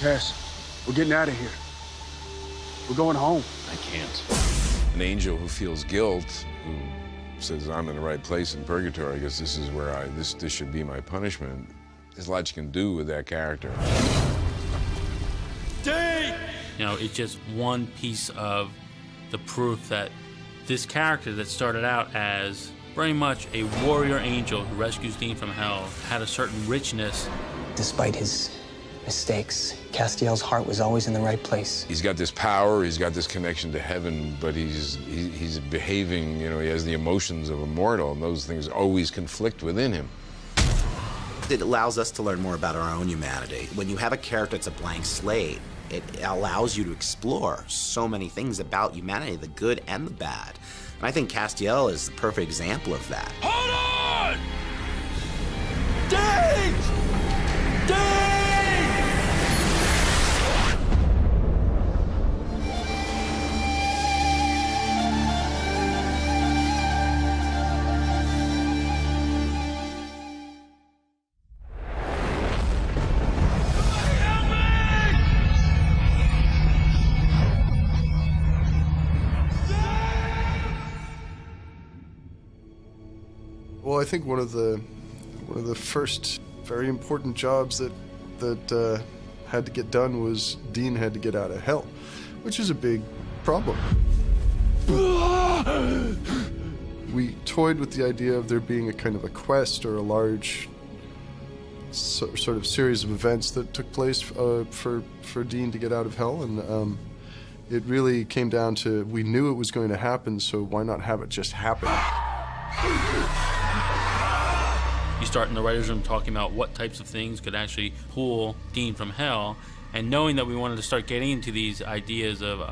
Cass, we're getting out of here. We're going home. I can't. An angel who feels guilt, who says, I'm in the right place in purgatory, I guess this is where this should be my punishment. There's a lot you can do with that character. Dave! You know, it's just one piece of the proof that this character that started out as very much a warrior angel who rescues Dean from hell had a certain richness. Despite his mistakes, Castiel's heart was always in the right place. He's got this power, he's got this connection to heaven, but he's behaving, you know, he has the emotions of a mortal, and those things always conflict within him. It allows us to learn more about our own humanity. When you have a character that's a blank slate, it allows you to explore so many things about humanity, the good and the bad. And I think Castiel is the perfect example of that. Hold on! Dave! Dave! Well, I think one of the first very important jobs that had to get done was Dean had to get out of hell, which is a big problem. We toyed with the idea of there being a kind of a quest or a large sort of series of events that took place for Dean to get out of hell, and it really came down to, we knew it was going to happen, so why not have it just happen? You start in the writer's room talking about what types of things could actually pull Dean from hell, and knowing that we wanted to start getting into these ideas of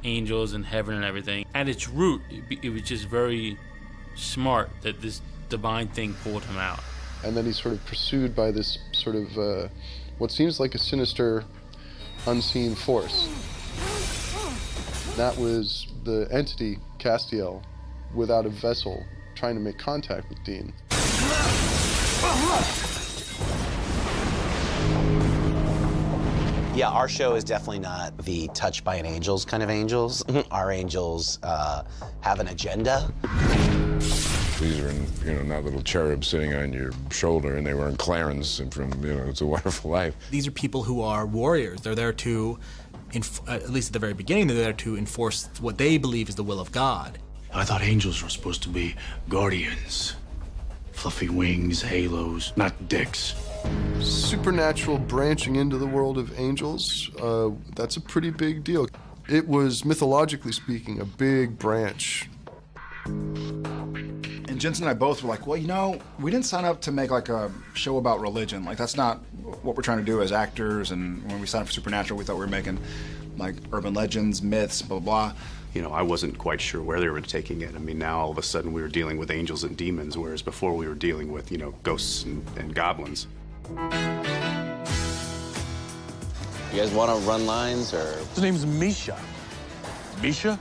angels and heaven and everything. At its root, it was just very smart that this divine thing pulled him out. And then he's sort of pursued by this sort of what seems like a sinister, unseen force. That was the entity, Castiel, without a vessel, trying to make contact with Dean. Yeah, our show is definitely not the touched by an angels kind of angels. Our angels have an agenda. These are, not little cherubs sitting on your shoulder, and they weren't Clarence from, It's a Wonderful Life. These are people who are warriors. They're there to, at least at the very beginning, they're there to enforce what they believe is the will of God. I thought angels were supposed to be guardians. Fluffy wings, halos, not dicks. Supernatural branching into the world of angels, that's a pretty big deal. It was, mythologically speaking, a big branch. And Jensen and I both were like, well, we didn't sign up to make like a show about religion. Like, that's not what we're trying to do as actors. And when we signed up for Supernatural, we thought we were making like urban legends, myths, blah, blah, blah. I wasn't quite sure where they were taking it. I mean, now all of a sudden we were dealing with angels and demons, whereas before we were dealing with, ghosts and goblins. You guys want to run lines, or? His name's Misha. Misha?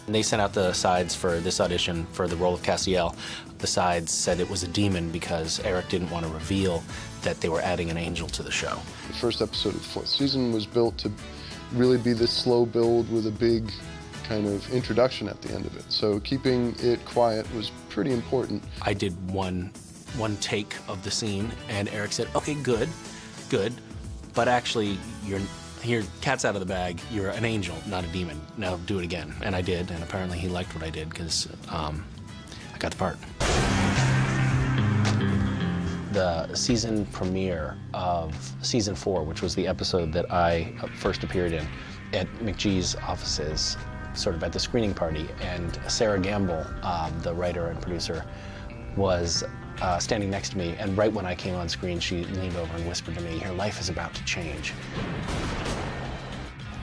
They sent out the sides for this audition for the role of Castiel. The sides said it was a demon because Eric didn't want to reveal that they were adding an angel to the show. The first episode of the 4th season was built to really be this slow build with a big kind of introduction at the end of it. So keeping it quiet was pretty important. I did one take of the scene, and Eric said, okay, good, but actually, your cat's out of the bag, you're an angel, not a demon. Now do it again. And I did, and apparently he liked what I did, because I got the part. The season premiere of season 4, which was the episode that I first appeared in, at McGee's offices, sort of at the screening party, and Sarah Gamble, the writer and producer, was standing next to me, and right when I came on screen, she leaned over and whispered to me, your life is about to change.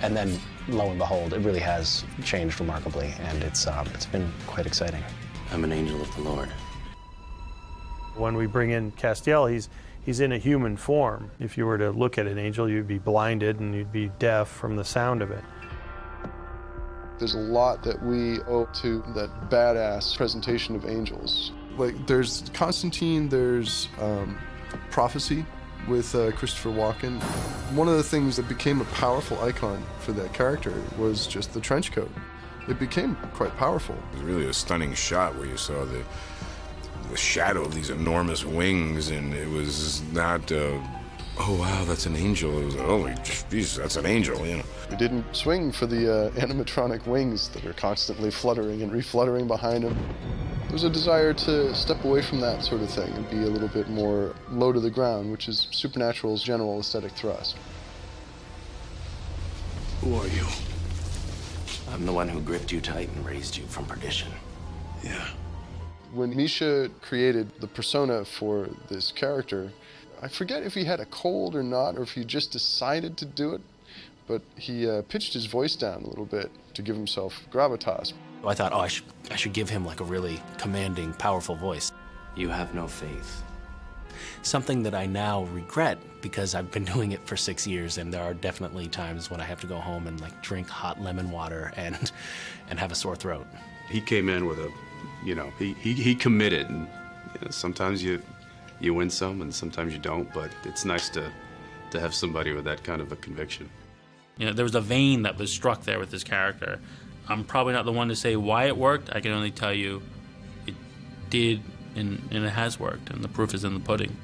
And then, lo and behold, it really has changed remarkably, and it's been quite exciting. I'm an angel of the Lord. When we bring in Castiel, he's in a human form. If you were to look at an angel, you'd be blinded and you'd be deaf from the sound of it. There's a lot that we owe to that badass presentation of angels. Like, there's Constantine, there's Prophecy, with Christopher Walken. One of the things that became a powerful icon for that character was just the trench coat. It became quite powerful. It was really a stunning shot where you saw the shadow of these enormous wings, and it was not, oh wow, that's an angel. It was, oh, Jesus, that's an angel, you know. We didn't swing for the animatronic wings that are constantly fluttering and refluttering behind him. There was a desire to step away from that sort of thing and be a little bit more low to the ground, which is Supernatural's general aesthetic thrust. Who are you? I'm the one who gripped you tight and raised you from perdition. Yeah. When Misha created the persona for this character, I forget if he had a cold or not, or if he just decided to do it, but he pitched his voice down a little bit to give himself gravitas. I thought, oh, I should give him like a really commanding, powerful voice. You have no faith. Something that I now regret because I've been doing it for 6 years, and there are definitely times when I have to go home and like drink hot lemon water and have a sore throat. He came in with a, you know, he committed, and you know, sometimes you win some and sometimes you don't, but it's nice to have somebody with that kind of a conviction. You know, there was a vein that was struck there with this character. I'm probably not the one to say why it worked. I can only tell you it did, and it has worked, and the proof is in the pudding.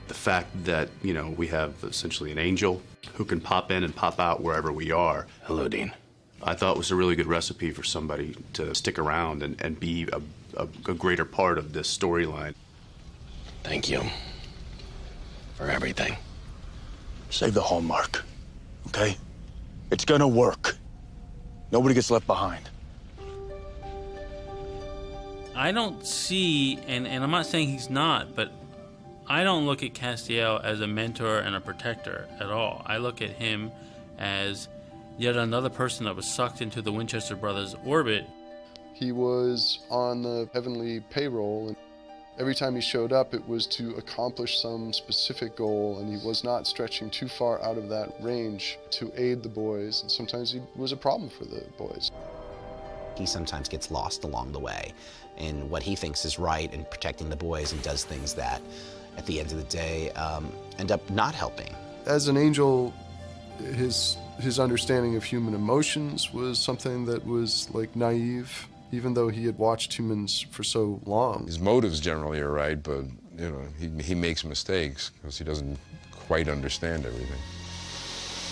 The fact that, you know, we have essentially an angel who can pop in and pop out wherever we are. Hello, Dean. I thought was a really good recipe for somebody to stick around and be a greater part of this storyline. Thank you for everything. Save the hallmark, okay? It's gonna work. Nobody gets left behind. I don't see, and I'm not saying he's not, but I don't look at Castiel as a mentor and a protector at all. I look at him as yet another person that was sucked into the Winchester brothers' orbit. He was on the heavenly payroll, and every time he showed up, it was to accomplish some specific goal, and he was not stretching too far out of that range to aid the boys, and sometimes he was a problem for the boys. He sometimes gets lost along the way in what he thinks is right in protecting the boys, and does things that, at the end of the day, end up not helping. As an angel, his understanding of human emotions was something that was like naive, even though he had watched humans for so long. His motives generally are right, but you know, he makes mistakes because he doesn't quite understand everything.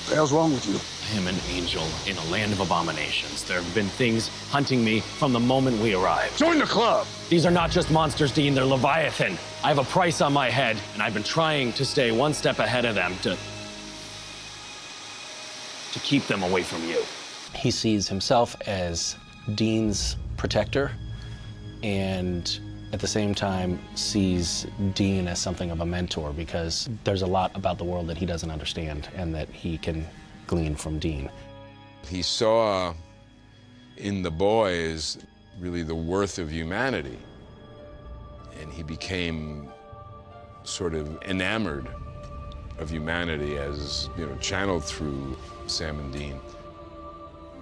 What the hell's wrong with you? I am an angel in a land of abominations. There have been things hunting me from the moment we arrived. Join the club! These are not just monsters, Dean, they're Leviathan. I have a price on my head, and I've been trying to stay one step ahead of them to keep them away from you. He sees himself as Dean's protector, and at the same time sees Dean as something of a mentor, because there's a lot about the world that he doesn't understand and that he can glean from Dean. He saw in the boys really the worth of humanity, and he became sort of enamored of humanity as, you know, channeled through Sam and Dean.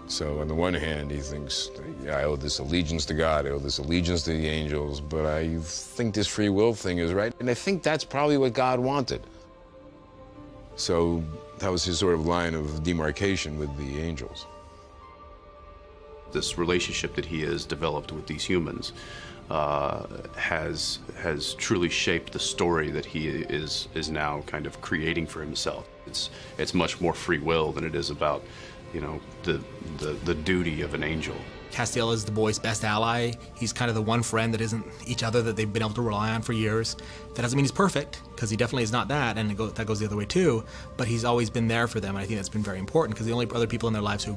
So on the one hand, he thinks, yeah, I owe this allegiance to God, I owe this allegiance to the angels, but I think this free will thing is right, and I think that's probably what God wanted. So that was his sort of line of demarcation with the angels. This relationship that he has developed with these humans has truly shaped the story that he is now kind of creating for himself. It's much more free will than it is about, you know, the duty of an angel. Castiel is the boys' best ally. He's kind of the one friend that isn't each other that they've been able to rely on for years. That doesn't mean he's perfect, because he definitely is not that, and that goes the other way too, but he's always been there for them, and I think that's been very important, because the only other people in their lives who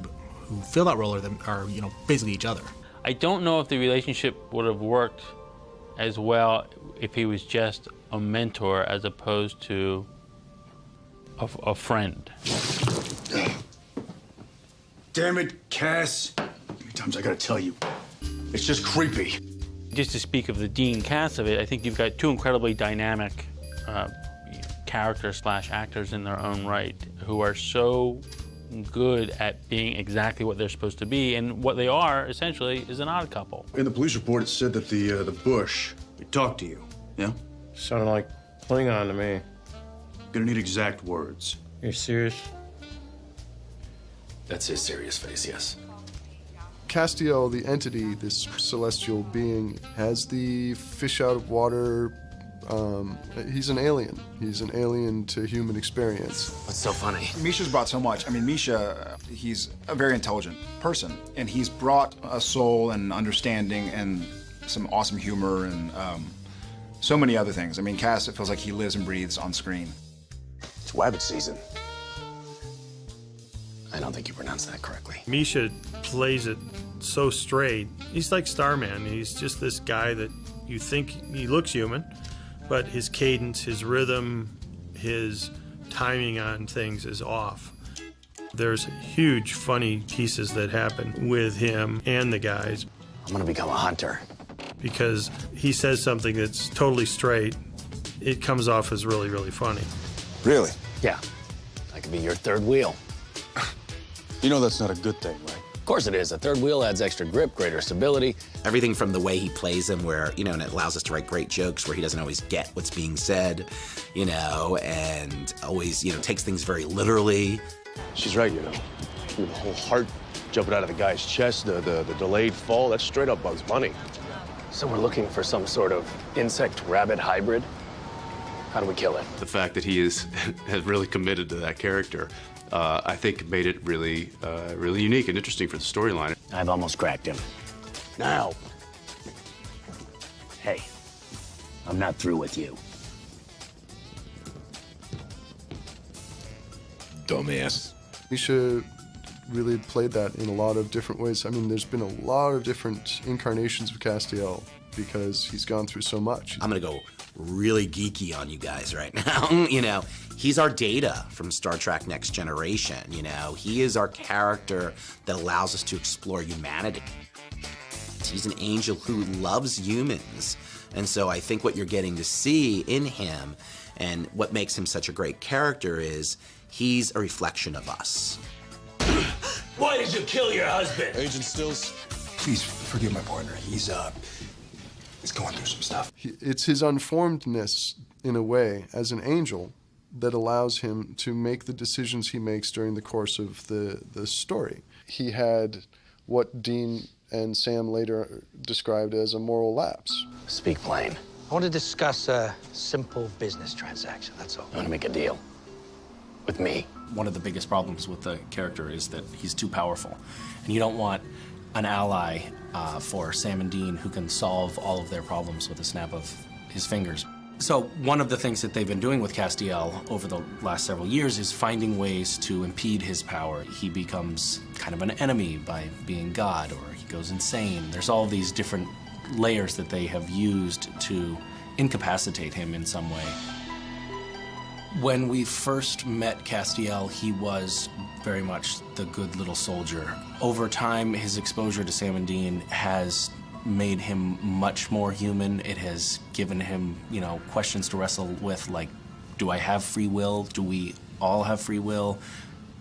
fill that role are, you know, basically each other. I don't know if the relationship would have worked as well if he was just a mentor as opposed to a friend. Damn it, Cass. How many times I gotta tell you? It's just creepy. Just to speak of the Dean cast of it, I think you've got two incredibly dynamic characters / actors in their own right who are so good at being exactly what they're supposed to be, and what they are essentially is an odd couple. In the police report, it said that the bush, it talked to you. Yeah? Sounded like Cling on to me. Gonna need exact words. You're serious? That's his serious face, yes. Castiel, the entity, this celestial being, has the fish out of water. He's an alien. He's an alien to human experience. What's so funny? Misha's brought so much. I mean, Misha, he's a very intelligent person, and he's brought a soul and understanding and some awesome humor and so many other things. I mean, Cass, it feels like he lives and breathes on screen. It's rabbit season. I don't think you pronounced that correctly. Misha plays it so straight. He's like Starman. He's just this guy that you think he looks human, but his cadence, his rhythm, his timing on things is off. There's huge funny pieces that happen with him and the guys. I'm gonna become a hunter. Because he says something that's totally straight, it comes off as really, really funny. Really? Yeah. I could be your third wheel. You know that's not a good thing, right? Of course it is. A third wheel adds extra grip, greater stability. Everything from the way he plays them where, you know, and it allows us to write great jokes where he doesn't always get what's being said, you know, and always, you know, takes things very literally. She's right, you know. The whole heart jumping out of the guy's chest, the delayed fall, that's straight up Bugs Bunny. So we're looking for some sort of insect-rabbit hybrid? How do we kill it? The fact that he has really committed to that character, I think made it really, really unique and interesting for the storyline. I've almost cracked him. Now. Hey, I'm not through with you. Dumbass. Misha really played that in a lot of different ways. I mean, there's been a lot of different incarnations of Castiel because he's gone through so much. I'm gonna go really geeky on you guys right now. You know, he's our Data from Star Trek Next Generation. You know, he is our character that allows us to explore humanity. He's an angel who loves humans. And so I think what you're getting to see in him and what makes him such a great character is he's a reflection of us. Why did you kill your husband? Agent Stills. Please forgive my partner. He's going through some stuff. It's his unformedness, in a way, as an angel that allows him to make the decisions he makes during the course of the story. He had what Dean and Sam later described as a moral lapse. Speak plain. I want to discuss a simple business transaction, that's all. I want to make a deal. With me. One of the biggest problems with the character is that he's too powerful. And you don't want an ally for Sam and Dean who can solve all of their problems with a snap of his fingers. So one of the things that they've been doing with Castiel over the last several years is finding ways to impede his power. He becomes kind of an enemy by being God, or he goes insane. There's all these different layers that they have used to incapacitate him in some way. When we first met Castiel, he was very much the good little soldier. Over time, his exposure to Sam and Dean has made him much more human. It has given him, you know, questions to wrestle with, like, do I have free will? Do we all have free will?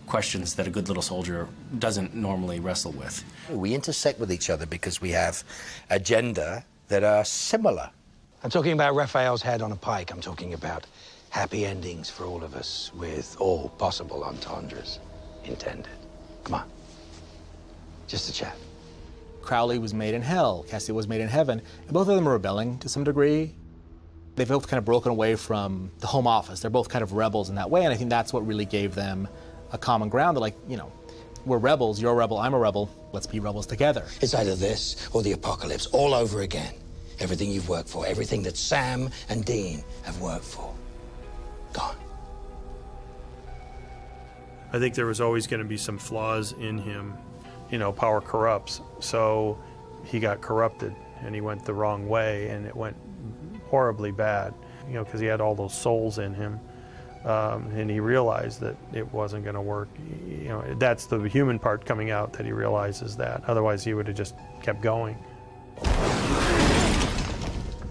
Questions that a good little soldier doesn't normally wrestle with. We intersect with each other because we have agenda that are similar. I'm talking about Raphael's head on a pike. I'm talking about happy endings for all of us with all possible entendres intended. Come on. Just a chat. Crowley was made in hell, Castiel was made in heaven, and both of them are rebelling to some degree. They've both kind of broken away from the home office. They're both kind of rebels in that way, and I think that's what really gave them a common ground. They're like, you know, we're rebels, you're a rebel, I'm a rebel, let's be rebels together. It's either this or the apocalypse all over again. Everything you've worked for, everything that Sam and Dean have worked for. Gone. I think there was always going to be some flaws in him. You know, power corrupts. So he got corrupted and he went the wrong way and it went horribly bad, you know, because he had all those souls in him. And he realized that it wasn't going to work. You know, that's the human part coming out, that he realizes that. Otherwise, he would have just kept going.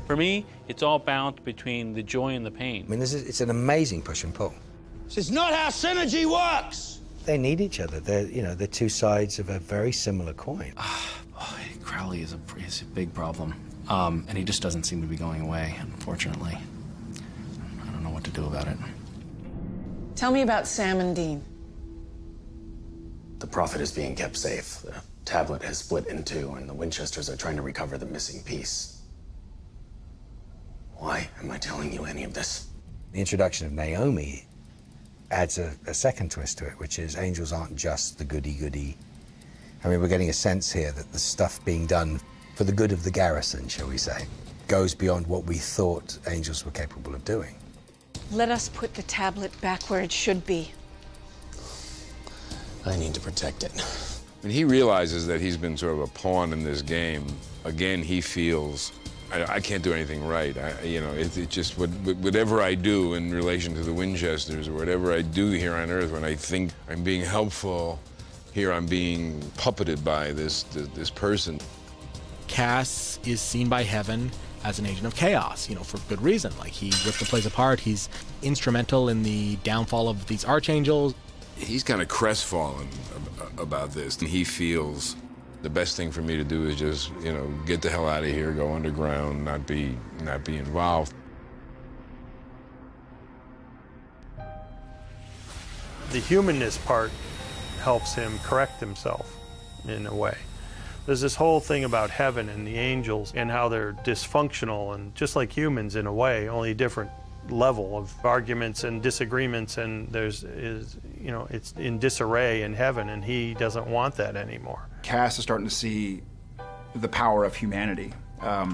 For me, it's all balanced between the joy and the pain. I mean, it's an amazing push and pull. This is not how synergy works! They need each other. They're two sides of a very similar coin. Crowley is a big problem, and he just doesn't seem to be going away, unfortunately. I what to do about it. Tell me about Sam and Dean. The Prophet is being kept safe. The tablet has split in two, and the Winchesters are trying to recover the missing piece. Why am I telling you any of this? The introduction of Naomi adds a second twist to it, which is angels aren't just the goody-goody. I mean, we're getting a sense here that the stuff being done for the good of the garrison, shall we say, goes beyond what we thought angels were capable of doing. Let us put the tablet back where it should be. I need to protect it. When he realizes that he's been sort of a pawn in this game, again, he feels, I can't do anything right. It just, whatever I do in relation to the Winchesters, or whatever I do here on Earth, when I think I'm being helpful, here I'm being puppeted by this person. Cass is seen by Heaven as an agent of chaos, for good reason. Like, he ripped the place apart. He's instrumental in the downfall of these archangels. He's kind of crestfallen about this, and he feels the best thing for me to do is just, get the hell out of here, go underground, not be involved. The humanness part helps him correct himself in a way. There's this whole thing about heaven and the angels and how they're dysfunctional and just like humans in a way, only a different level of arguments and disagreements, and it's in disarray in heaven, and he doesn't want that anymore. Cass is starting to see the power of humanity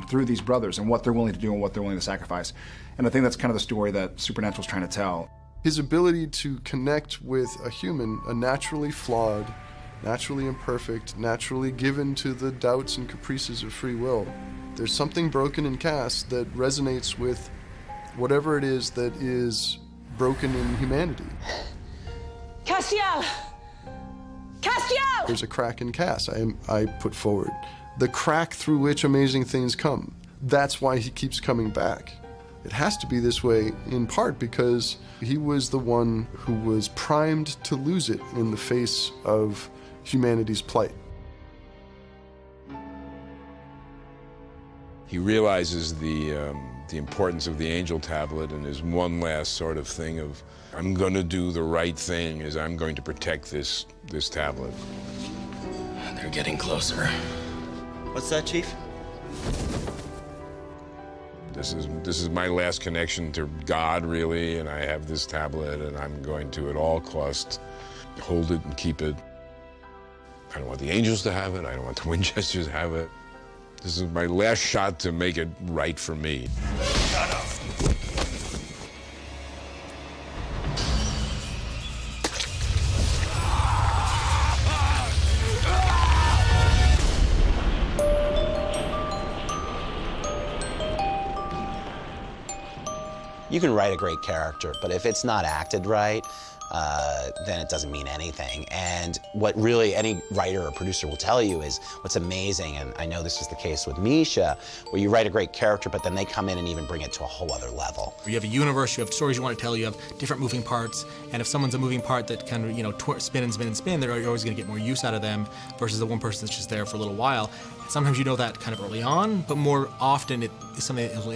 through these brothers and what they're willing to do and what they're willing to sacrifice. And I think that's kind of the story that Supernatural's trying to tell. His ability to connect with a human, a naturally flawed, naturally imperfect, naturally given to the doubts and caprices of free will. There's something broken in Cass that resonates with whatever it is that is broken in humanity. Castiel! Castiel! There's a crack in Cass, I put forward. The crack through which amazing things come. That's why he keeps coming back. It has to be this way, in part because he was the one who was primed to lose it in the face of humanity's plight. He realizes the importance of the angel tablet, and his one last sort of thing of, I'm going to do the right thing, is I'm going to protect this tablet. They're getting closer. What's that, Chief? This is my last connection to God, really, and I have this tablet, and I'm going to, at all costs, hold it and keep it. I don't want the angels to have it. I don't want the Winchesters to have it. This is my last shot to make it right for me. Shut up. You can write a great character, but if it's not acted right, then it doesn't mean anything. And what really any writer or producer will tell you is what's amazing, and I know this is the case with Misha, where you write a great character, but then they come in and even bring it to a whole other level. You have a universe, you have stories you want to tell, you have different moving parts, and if someone's a moving part that kind of, spin and spin and spin, you're always going to get more use out of them versus the one person that's just there for a little while. Sometimes you know that kind of early on, but more often it is something that is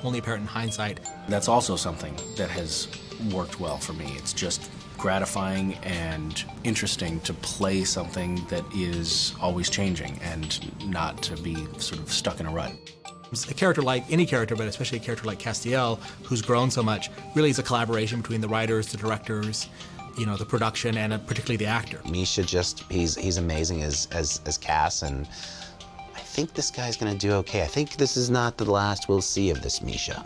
only apparent in hindsight. That's also something that has worked well for me. It's just gratifying and interesting to play something that is always changing and not to be sort of stuck in a rut. A character like any character, but especially a character like Castiel, who's grown so much, really is a collaboration between the writers, the directors, the production, and particularly the actor. Misha he's amazing as Cass, and I think this guy's gonna do okay. I think this is not the last we'll see of this Misha.